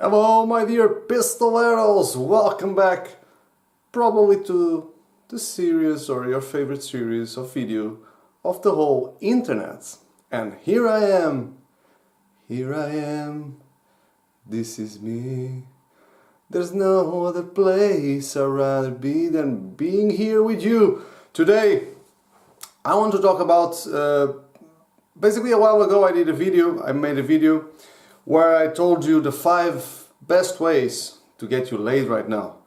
Hello my dear pistoleros, welcome back probably to the series or your favorite series of video of the whole internet. And here I am, this is me. There's no other place I'd rather be than being here with you. Today I want to talk about, basically a while ago I made a video where I told you the 5 best ways to get you laid right now.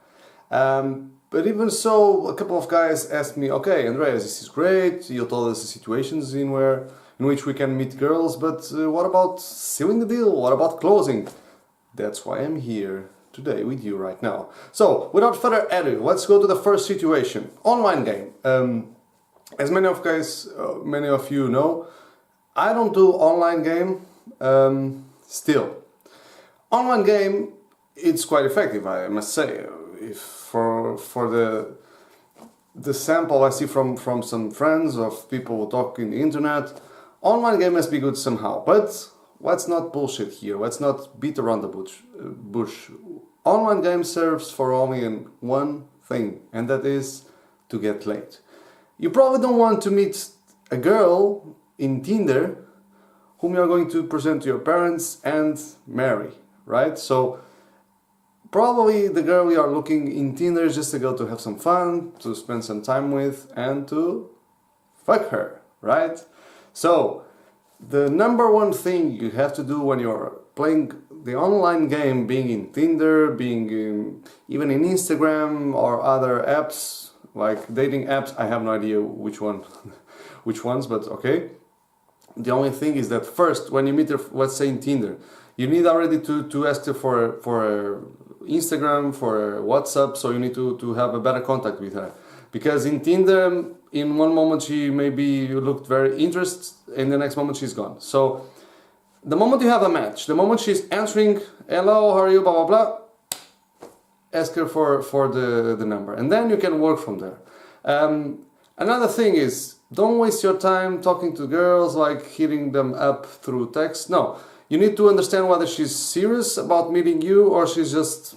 But even so, a couple of guys asked me, okay, Andreas, this is great, you told us the situations in which we can meet girls, but what about sealing the deal? What about closing? That's why I'm here today with you right now. So, without further ado, let's go to the first situation. Online game. As many of you know, I don't do online game. Still, online game, it's quite effective, I must say. If for the sample I see from some friends of people who talk in the internet, online game must be good somehow. But let's not bullshit here. Let's not beat around the bush. Online game serves for only one thing, and that is to get laid. You probably don't want to meet a girl in Tinder whom you are going to present to your parents and marry, right? So probably the girl you are looking in Tinder is just a girl to have some fun, to spend some time with, and to fuck her, right? So the number one thing you have to do when you're playing the online game, being in Tinder, even in Instagram or other apps like dating apps, I have no idea which ones, but okay. The only thing is that first, when you meet her, let's say in Tinder, you need already to ask her for Instagram, for WhatsApp, so you need to have a better contact with her. Because in Tinder, in one moment she maybe looked very interested, in the next moment she's gone. So the moment you have a match, the moment she's answering, hello, how are you, blah, blah, blah, ask her for the number. And then you can work from there. Another thing is, don't waste your time talking to girls, like hitting them up through text. No, you need to understand whether she's serious about meeting you or she's just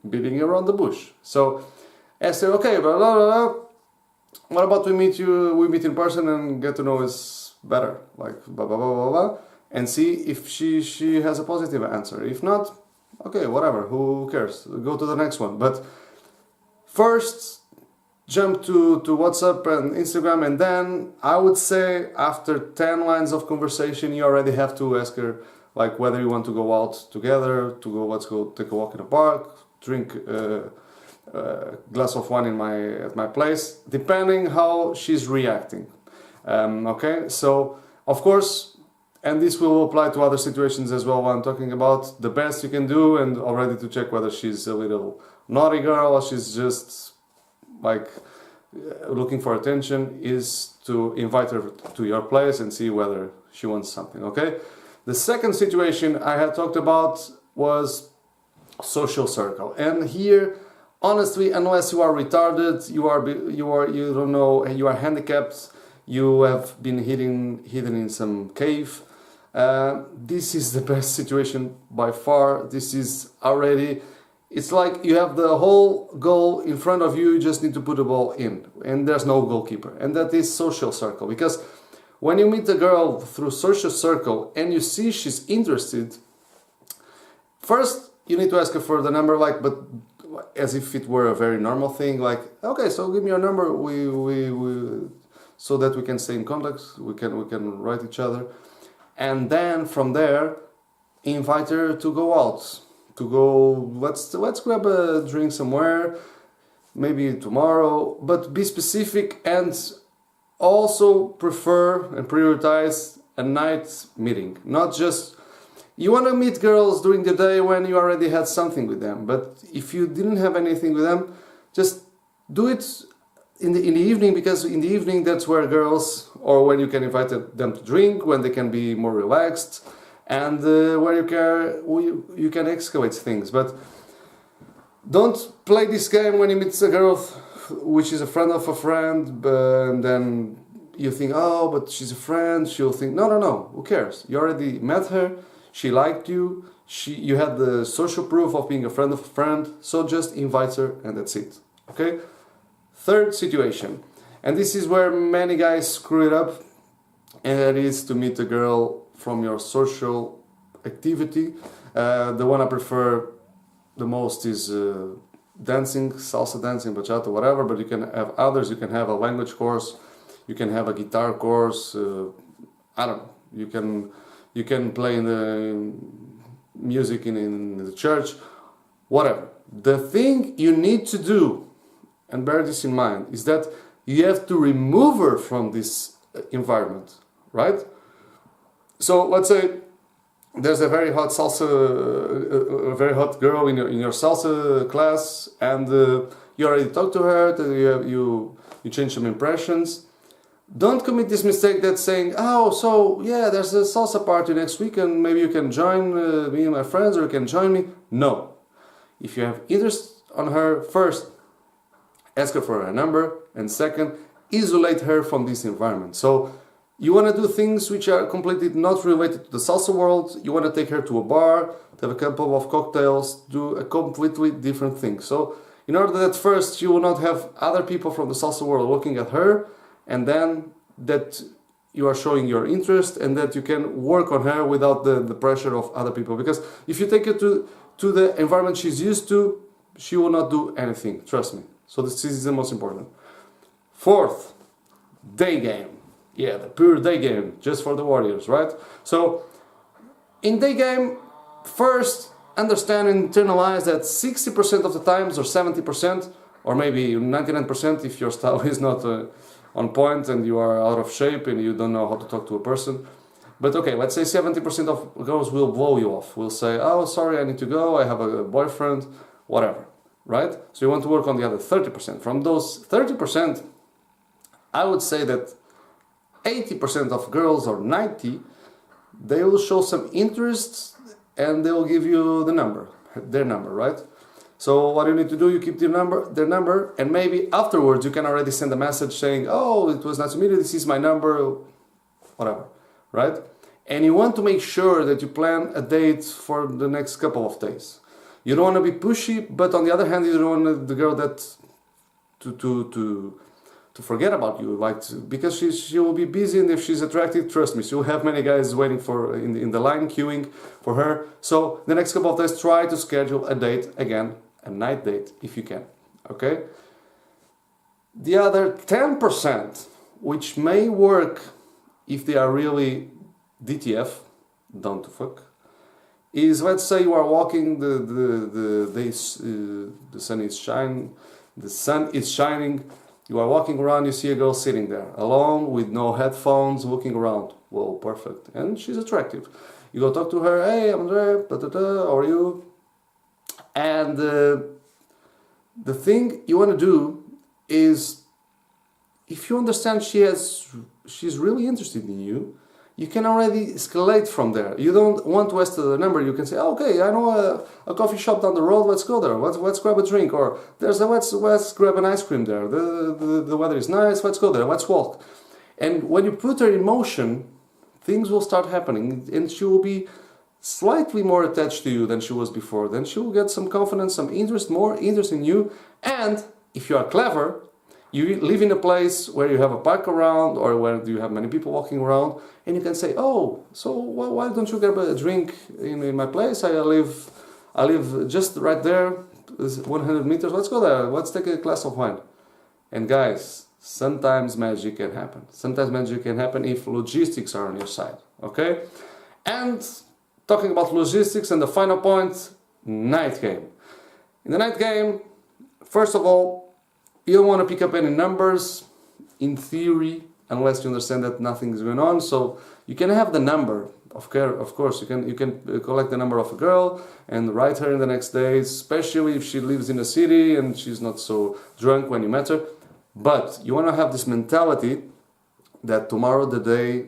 beating around the bush. So ask her, okay, blah, blah, blah, what about we meet in person and get to know us better, like blah, blah, blah, blah, blah, and see if she has a positive answer. If not, okay, whatever, who cares? Go to the next one. But first, jump to WhatsApp and Instagram, and then I would say after 10 lines of conversation you already have to ask her like whether you want to go out together, let's go take a walk in the park, drink a glass of wine at my place, depending how she's reacting. Okay, so of course, and this will apply to other situations as well, what I'm talking about, the best you can do, and already to check whether she's a little naughty girl or she's just like looking for attention, is to invite her to your place and see whether she wants something, okay? The second situation I had talked about was social circle. And here, honestly, unless you are retarded, you don't know, you are handicapped, you have been hidden in some cave, this is the best situation by far. This is already, it's like you have the whole goal in front of you, you just need to put the ball in, and there's no goalkeeper. And that is social circle, because when you meet a girl through social circle and you see she's interested, first you need to ask her for the number, like, but as if it were a very normal thing, like, okay, so give me your number, so that we can stay in contact, we can write each other, and then from there invite her to go out. Let's grab a drink somewhere, maybe tomorrow, but be specific, and also prefer and prioritize a night meeting. Not just, you want to meet girls during the day when you already had something with them, but if you didn't have anything with them, just do it in the evening, because in the evening that's where girls, or when you can invite them to drink, when they can be more relaxed, and where you can escalate things. But don't play this game when you meet a girl which is a friend of a friend, and then you think, oh, but she's a friend, she'll think, no, who cares? You already met her, she liked you, you had the social proof of being a friend of a friend, so just invite her and that's it. Okay? Third situation, and this is where many guys screw it up, and that is to meet a girl from your social activity. The one I prefer the most is dancing, salsa dancing, bachata, whatever, but you can have others. You can have a language course, you can have a guitar course, I don't know, you can play in the music in the church, whatever. The thing you need to do, and bear this in mind, is that you have to remove her from this environment, right? So let's say there's a very hot salsa, a very hot girl in your salsa class, and you already talked to her, you change some impressions. Don't commit this mistake that's saying, oh, so yeah, there's a salsa party next week and maybe you can join me and my friends, or you can join me. No. If you have interest on her, first, ask her for her number, and second, isolate her from this environment. So you want to do things which are completely not related to the salsa world. You want to take her to a bar, to have a couple of cocktails, do a completely different thing. So in order that first you will not have other people from the salsa world looking at her, and then that you are showing your interest and that you can work on her without the pressure of other people. Because if you take her to the environment she's used to, she will not do anything, trust me. So this is the most important. Fourth, day game. Yeah, the pure day game, just for the warriors, right? So in day game, first understand and internalize that 60% of the times, or 70%, or maybe 99% if your style is not on point and you are out of shape and you don't know how to talk to a person. But okay, let's say 70% of girls will blow you off. Will say, oh, sorry, I need to go, I have a boyfriend, whatever, right? So you want to work on the other 30%. From those 30%, I would say that 80% of girls, or 90, they will show some interest and they will give you their number, right? So what you need to do, you keep their number, and maybe afterwards you can already send a message saying, oh, it was nice to meet you, this is my number, whatever, right? And you want to make sure that you plan a date for the next couple of days. You don't want to be pushy, but on the other hand, you don't want the girl that to forget about you, because she will be busy, and if she's attractive, trust me, she will have many guys waiting for in the line queuing for her. So the next couple of days, try to schedule a date again, a night date if you can. Okay. The other 10%, which may work if they are really DTF, down to fuck, is, let's say you are walking, the sun is shining. You are walking around, you see a girl sitting there, alone, with no headphones, looking around. Whoa, perfect. And she's attractive. You go talk to her, hey, I'm there, how are you? And the thing you want to do is, if you understand she's really interested in you, you can already escalate from there. You don't want to ask the number. You can say, oh, okay, I know a coffee shop down the road. Let's go there. Let's grab a drink. Or let's grab an ice cream there. The weather is nice. Let's go there. Let's walk. And when you put her in motion, things will start happening, and she will be slightly more attached to you than she was before. Then she will get some confidence, some interest, more interest in you. And if you are clever, you live in a place where you have a park around, or where you have many people walking around, and you can say, oh, so why don't you grab a drink in my place? I live just right there, 100 meters, let's go there, let's take a glass of wine. And guys, sometimes magic can happen. Sometimes magic can happen if logistics are on your side, okay? And talking about logistics, and the final point, night game. In the night game, first of all, you don't want to pick up any numbers, in theory, unless you understand that nothing is going on. So you can have the number, of course, you can collect the number of a girl and write her in the next days, especially if she lives in a city and she's not so drunk when you met her. But you want to have this mentality that tomorrow, the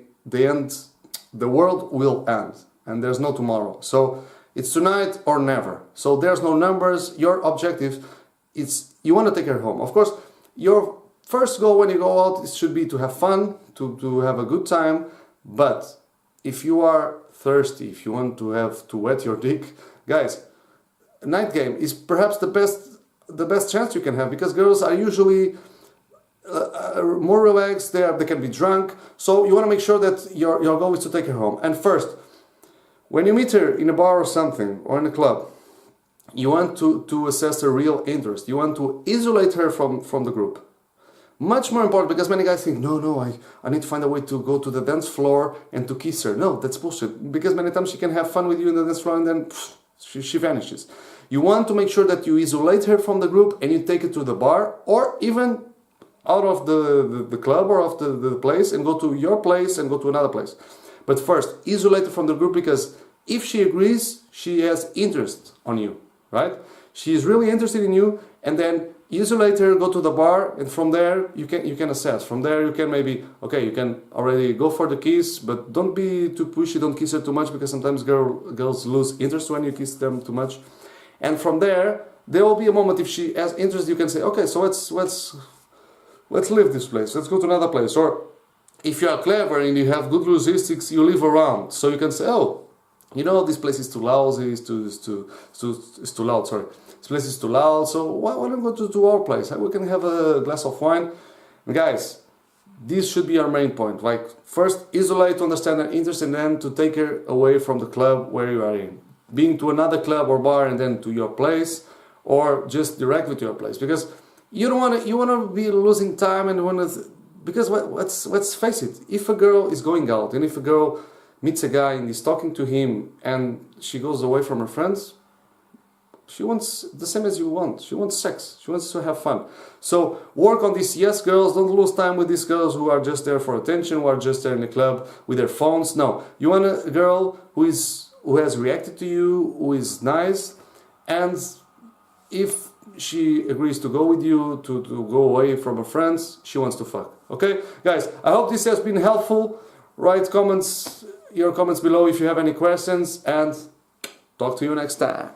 world will end, and there's no tomorrow. So it's tonight or never. So there's no numbers. Your objective, you want to take her home. Of course, your first goal when you go out should be to have fun, to have a good time. But if you are thirsty, if you want to have to wet your dick, guys, night game is perhaps the best chance you can have, because girls are usually more relaxed, they can be drunk, so you want to make sure that your goal is to take her home. And first, when you meet her in a bar or something, or in a club, you want to assess her real interest. You want to isolate her from the group. Much more important, because many guys think, no, I need to find a way to go to the dance floor and to kiss her. No, that's bullshit, because many times she can have fun with you in the dance floor and then she vanishes. You want to make sure that you isolate her from the group and you take her to the bar, or even out of the club or of the place, and go to your place and go to another place. But first, isolate her from the group, because if she agrees, she has interest on you, right? She is really interested in you, and then isolate her, go to the bar, and from there you can assess. From there you can maybe, okay, you can already go for the kiss, but don't be too pushy, don't kiss her too much, because sometimes girls lose interest when you kiss them too much. And from there will be a moment, if she has interest, you can say, okay, so let's leave this place, let's go to another place. Or if you are clever and you have good logistics, you live around, so you can say, oh, you know, this place is too lousy, it's too loud, sorry. This place is too loud, so why don't we go to our place? We can have a glass of wine. And guys, this should be our main point. Like, first, isolate to understand her interest, and then to take her away from the club where you are in. Being to another club or bar and then to your place, or just directly to your place. Because you want to be losing time, and because let's face it, if a girl is going out and if a girl meets a guy and is talking to him and she goes away from her friends, she wants the same as you want. She wants sex. She wants to have fun. So work on this. Yes, girls, don't lose time with these girls who are just there for attention, who are just there in the club with their phones. No, you want a girl who has reacted to you, who is nice, and if she agrees to go with you, to go away from her friends, she wants to fuck. Okay, guys, I hope this has been helpful. Write your comments below if you have any questions, and talk to you next time.